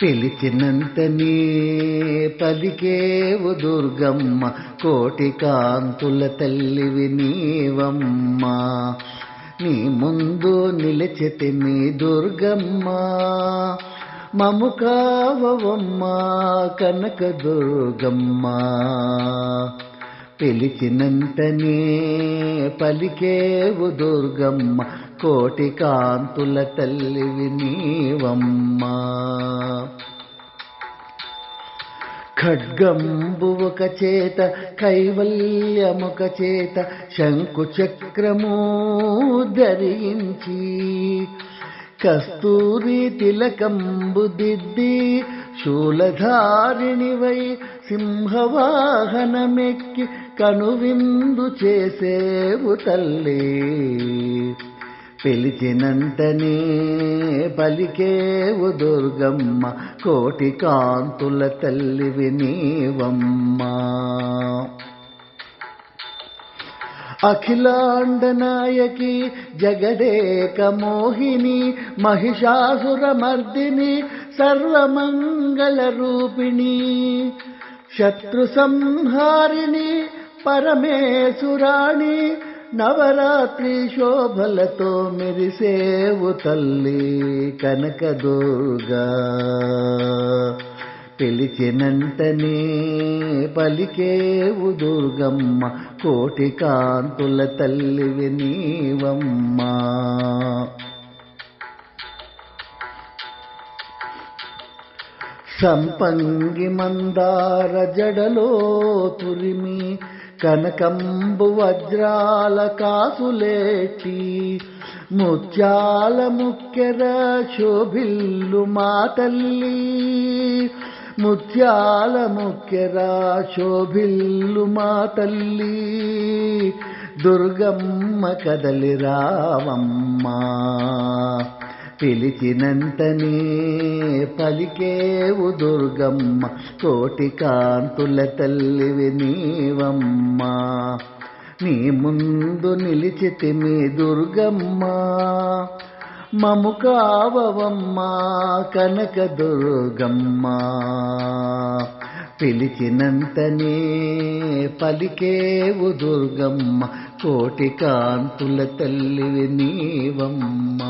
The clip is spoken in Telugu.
పిలిచినంతనే పలికేవు దుర్గమ్మ, కోటి కాంతుల తల్లివి నీవమ్మ. నీ ముందు నిలిచితిమి దుర్గమ్మ, మము కావవమ్మ కనక దుర్గమ్మ. పిలిచినంతనే పలికేవు దుర్గమ్మ, కోటి కాంతుల తల్లివి నీవమ్మ. ఖడ్గంబు ఒక చేత కైవల్యముక చేత, శంకు చక్రము ధరించి, కస్తూరి తిలకంబు దిద్ది, శూలధారిణివై సింహవాహనమెక్కి కనువిందు చేసేవు తల్లి. పిలిచినంతనే పలికేవు దుర్గమ్మ, కోటి కాంతుల తల్లివి నీవమ్మ. అఖిలాండ నాయకి జగదేక మోహిని, మహిషాసురమర్దిని సర్వమంగళ రూపిణి, శత్రు సంహారిణి పరమేశురాణి, నవరాత్రి శోభలతో మెరిసేవు తల్లి కనక దుర్గా. పిలిచినంతనే పలికేవు దుర్గమ్మ, కోటి కాంతుల తల్లివి నీవమ్మ. సంపంగి మందార జడలో తురిమి, కనకంబు వజ్రాల కాసులేటి, ముత్యాల ముక్కెర శోభిల్లు మా తల్లి, ముత్యాల ముక్కెర శోభిల్లు మా తల్లి. దుర్గమ్మ కదలి రావమ్మ, పిలిచినంతనే పలికేవు దుర్గమ్మ, కోటి కాంతుల తల్లివి నీవమ్మ. నీ ముందు నిలిచితిమి దుర్గమ్మ, మము కావవమ్మ కనక దుర్గమ్మ. పిలిచినంతనే పలికేవు దుర్గమ్మ, కోటి కాంతుల తల్లివి నీవమ్మ.